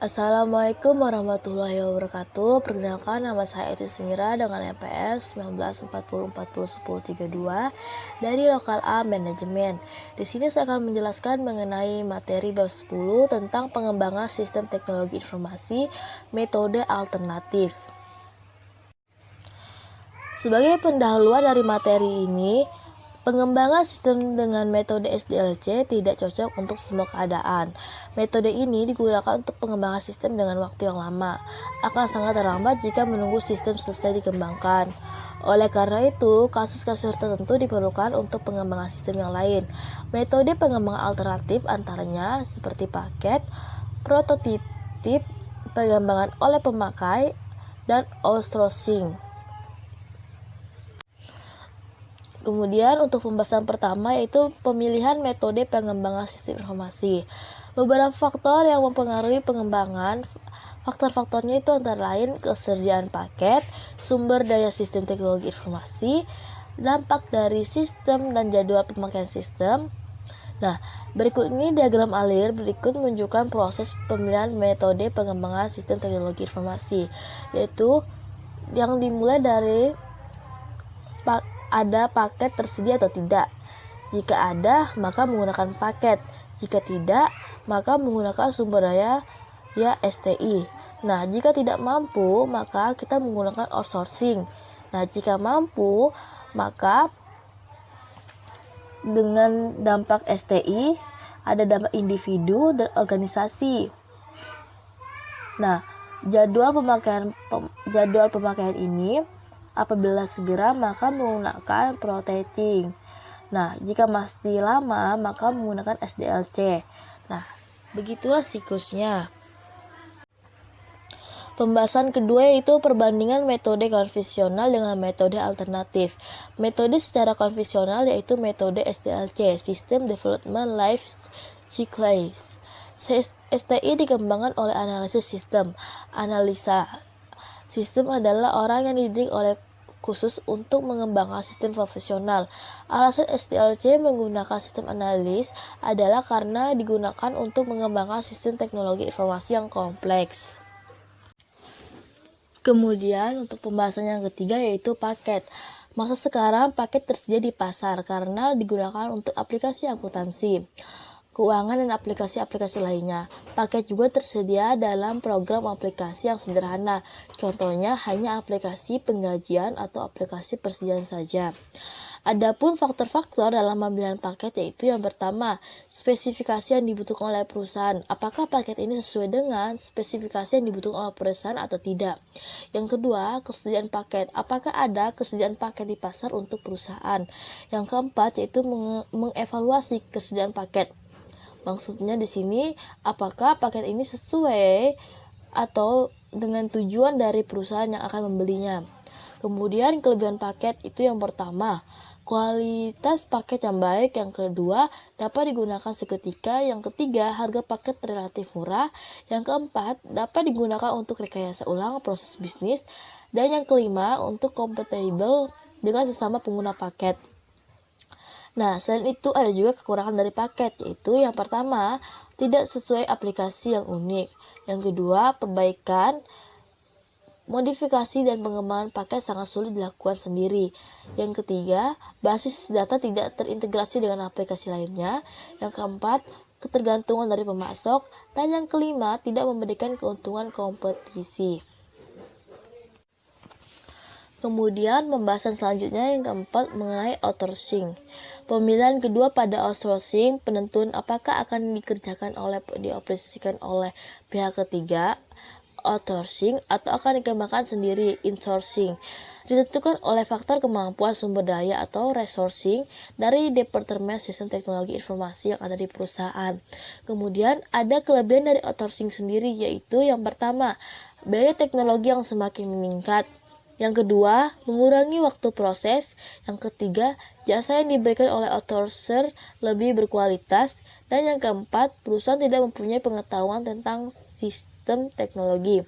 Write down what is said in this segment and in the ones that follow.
Assalamualaikum warahmatullahi wabarakatuh. Perkenalkan, nama saya Eti Semira dengan NPM 1940401032 dari Lokal A Manajemen. Di sini saya akan menjelaskan mengenai materi bab 10 tentang pengembangan sistem teknologi informasi metode alternatif. Sebagai pendahuluan dari materi ini, pengembangan sistem dengan metode SDLC tidak cocok untuk semua keadaan. Metode ini digunakan untuk pengembangan sistem dengan waktu yang lama, akan sangat terlambat jika menunggu sistem selesai dikembangkan. Oleh karena itu, kasus-kasus tertentu diperlukan untuk pengembangan sistem yang lain. Metode pengembangan alternatif antaranya seperti paket, prototip, pengembangan oleh pemakai, dan outsourcing. Kemudian untuk pembahasan pertama yaitu pemilihan metode pengembangan sistem informasi. Beberapa faktor yang mempengaruhi pengembangan, faktor-faktornya itu antara lain kesediaan paket, sumber daya sistem teknologi informasi, dampak dari sistem dan jadwal pemakaian sistem. Nah, berikut ini diagram alir berikut menunjukkan proses pemilihan metode pengembangan sistem teknologi informasi, yaitu yang dimulai dari ada paket tersedia atau tidak. Jika ada, maka menggunakan paket. Jika tidak, maka menggunakan sumber daya ya STI. Nah, jika tidak mampu, maka kita menggunakan outsourcing. Nah, jika mampu, maka dengan dampak STI, ada dampak individu dan organisasi. Nah, jadwal pemakaian ini apabila segera maka menggunakan prototyping. Nah, jika masih lama maka menggunakan SDLC. Nah, begitulah siklusnya. Pembahasan kedua yaitu perbandingan metode konvensional dengan metode alternatif. Metode secara konvensional yaitu metode SDLC, System Development Life Cycle. STI dikembangkan oleh analisis sistem. Analisa sistem adalah orang yang dididik oleh khusus untuk mengembangkan sistem profesional. Alasan SDLC menggunakan sistem analis adalah karena digunakan untuk mengembangkan sistem teknologi informasi yang kompleks. Kemudian untuk pembahasan yang ketiga yaitu paket. Masa sekarang paket tersedia di pasar karena digunakan untuk aplikasi akuntansi, keuangan, dan aplikasi-aplikasi lainnya. Paket juga tersedia dalam program aplikasi yang sederhana. Contohnya hanya aplikasi penggajian atau aplikasi persediaan saja. Adapun faktor-faktor dalam pemilihan paket yaitu yang pertama, spesifikasi yang dibutuhkan oleh perusahaan. Apakah paket ini sesuai dengan spesifikasi yang dibutuhkan oleh perusahaan atau tidak? Yang kedua, kesediaan paket. Apakah ada kesediaan paket di pasar untuk perusahaan? Yang keempat yaitu mengevaluasi kesediaan paket. Maksudnya di sini apakah paket ini sesuai atau dengan tujuan dari perusahaan yang akan membelinya. Kemudian kelebihan paket itu yang pertama, kualitas paket yang baik. Yang kedua, dapat digunakan seketika. Yang ketiga, harga paket relatif murah. Yang keempat, dapat digunakan untuk rekayasa ulang proses bisnis. Dan yang kelima, untuk kompatibel dengan sesama pengguna paket. Nah, selain itu ada juga kekurangan dari paket, yaitu yang pertama, tidak sesuai aplikasi yang unik. Yang kedua, perbaikan, modifikasi, dan pengembangan paket sangat sulit dilakukan sendiri. Yang ketiga, basis data tidak terintegrasi dengan aplikasi lainnya. Yang keempat, ketergantungan dari pemasok. Dan yang kelima, tidak memberikan keuntungan kompetisi. Kemudian pembahasan selanjutnya yang keempat mengenai outsourcing. Pemilihan kedua pada outsourcing, penentuan apakah akan dioperasikan oleh pihak ketiga, outsourcing, atau akan dikembangkan sendiri, insourcing. Ditentukan oleh faktor kemampuan sumber daya atau resourcing dari Departemen Sistem Teknologi Informasi yang ada di perusahaan. Kemudian ada kelebihan dari outsourcing sendiri, yaitu yang pertama, biaya teknologi yang semakin meningkat. Yang kedua, mengurangi waktu proses. Yang ketiga, jasa yang diberikan oleh outsourcer lebih berkualitas. Dan yang keempat, perusahaan tidak mempunyai pengetahuan tentang sistem teknologi.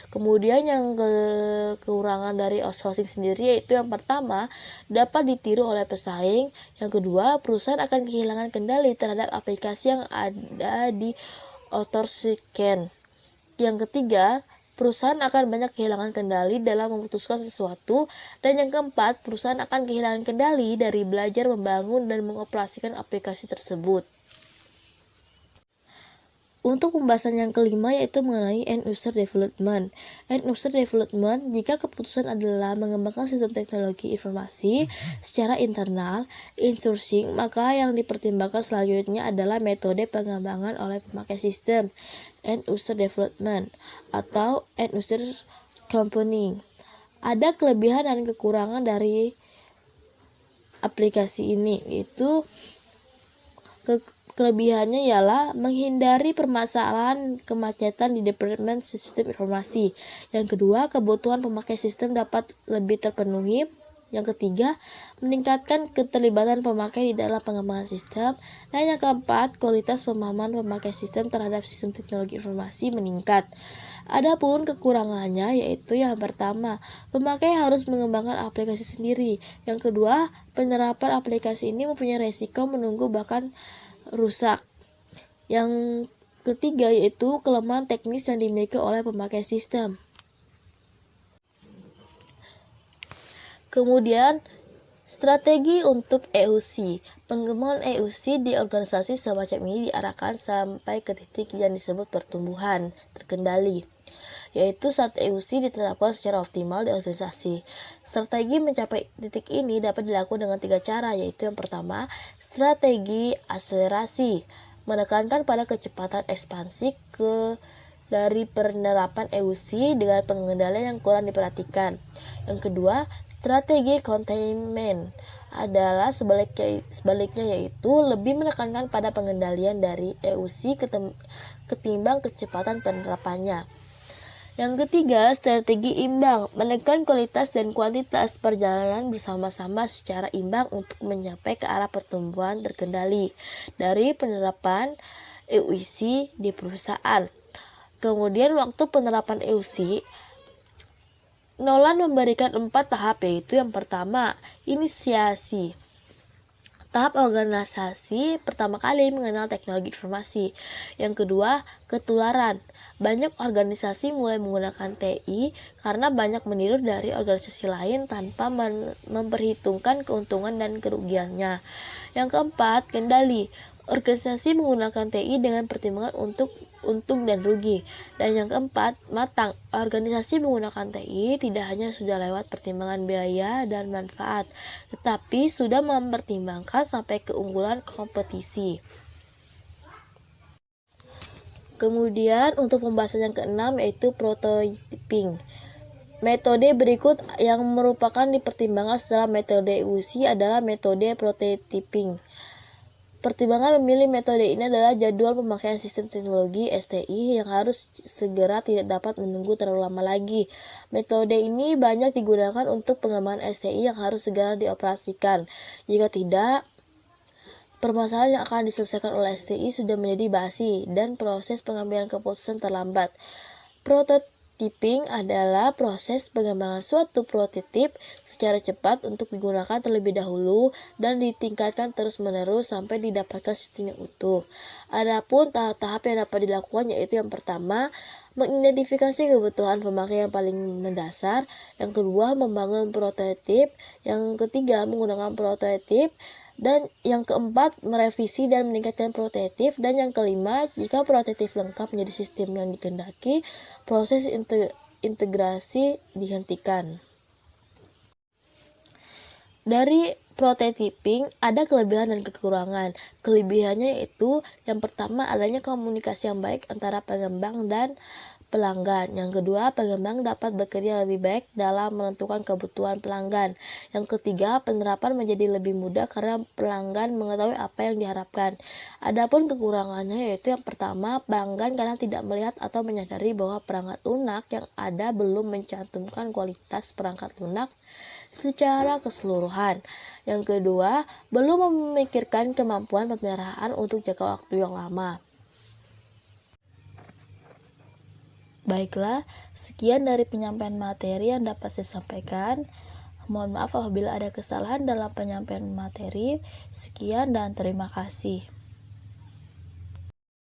Kemudian yang kekurangan dari outsourcing sendiri yaitu yang pertama, dapat ditiru oleh pesaing. Yang kedua, perusahaan akan kehilangan kendali terhadap aplikasi yang ada di outsourcing. Yang ketiga, perusahaan akan banyak kehilangan kendali dalam memutuskan sesuatu. Dan yang keempat, perusahaan akan kehilangan kendali dari belajar membangun dan mengoperasikan aplikasi tersebut. Untuk pembahasan yang kelima yaitu mengenai end user development. End user development, jika keputusan adalah mengembangkan sistem teknologi informasi secara internal, insourcing, maka yang dipertimbangkan selanjutnya adalah metode pengembangan oleh pemakai sistem, end user development, atau end user compounding. Ada kelebihan dan kekurangan dari aplikasi ini, yaitu kelebihannya ialah menghindari permasalahan kemacetan di departemen sistem informasi. Yang kedua, kebutuhan pemakai sistem dapat lebih terpenuhi. Yang ketiga, meningkatkan keterlibatan pemakai di dalam pengembangan sistem. Dan yang keempat, kualitas pemahaman pemakai sistem terhadap sistem teknologi informasi meningkat. Adapun kekurangannya yaitu yang pertama, pemakai harus mengembangkan aplikasi sendiri. Yang kedua, penerapan aplikasi ini mempunyai resiko menunggu bahkan rusak. Yang ketiga yaitu kelemahan teknis yang dimiliki oleh pemakai sistem. Kemudian strategi untuk EUC. Pengembangan EUC di organisasi semacam ini diarahkan sampai ke titik yang disebut pertumbuhan terkendali, yaitu saat EUC diterapkan secara optimal di organisasi. Strategi mencapai titik ini dapat dilakukan dengan 3 cara, yaitu yang pertama, strategi akselerasi, menekankan pada kecepatan ekspansi dari penerapan EUC dengan pengendalian yang kurang diperhatikan. Yang kedua, strategi containment adalah sebaliknya, yaitu lebih menekankan pada pengendalian dari EUC ketimbang kecepatan penerapannya. Yang ketiga, strategi imbang, menekan kualitas dan kuantitas perjalanan bersama-sama secara imbang untuk mencapai ke arah pertumbuhan terkendali dari penerapan EUC di perusahaan. Kemudian waktu penerapan EUC, Nolan memberikan 4 tahap, yaitu yang pertama, inisiasi. Tahap organisasi pertama kali mengenal teknologi informasi. Yang kedua, ketularan. Banyak organisasi mulai menggunakan TI karena banyak meniru dari organisasi lain tanpa memperhitungkan keuntungan dan kerugiannya. Yang keempat, kendali. Organisasi menggunakan TI dengan pertimbangan untuk untung dan rugi. Dan yang keempat, matang. Organisasi menggunakan TI tidak hanya sudah lewat pertimbangan biaya dan manfaat, tetapi sudah mempertimbangkan sampai keunggulan kompetisi. Kemudian untuk pembahasan yang keenam yaitu prototyping. Metode berikut yang merupakan dipertimbangkan setelah metode EUC adalah metode prototyping. Pertimbangan memilih metode ini adalah jadwal pemakaian sistem teknologi STI yang harus segera, tidak dapat menunggu terlalu lama lagi. Metode ini banyak digunakan untuk pengembangan STI yang harus segera dioperasikan. Jika tidak, permasalahan yang akan diselesaikan oleh STI sudah menjadi basi dan proses pengambilan keputusan terlambat. Prototyping adalah proses pengembangan suatu prototip secara cepat untuk digunakan terlebih dahulu dan ditingkatkan terus-menerus sampai didapatkan sistem yang utuh. Adapun tahap-tahap yang dapat dilakukan yaitu yang pertama, mengidentifikasi kebutuhan pemakai yang paling mendasar. Yang kedua, membangun prototip. Yang ketiga, menggunakan prototip. Dan yang keempat, merevisi dan meningkatkan prototip. Dan yang kelima, jika prototip lengkap menjadi sistem yang dikehendaki, proses integrasi dihentikan. Dari prototyping ada kelebihan dan kekurangan. Kelebihannya yaitu yang pertama, adanya komunikasi yang baik antara pengembang dan pelanggan. Yang kedua, pengembang dapat bekerja lebih baik dalam menentukan kebutuhan pelanggan. Yang ketiga, penerapan menjadi lebih mudah karena pelanggan mengetahui apa yang diharapkan. Adapun kekurangannya yaitu yang pertama, pelanggan karena tidak melihat atau menyadari bahwa perangkat lunak yang ada belum mencantumkan kualitas perangkat lunak secara keseluruhan. Yang kedua, belum memikirkan kemampuan pemeliharaan untuk jangka waktu yang lama. Baiklah, sekian dari penyampaian materi yang dapat saya sampaikan. Mohon maaf apabila ada kesalahan dalam penyampaian materi. Sekian dan terima kasih.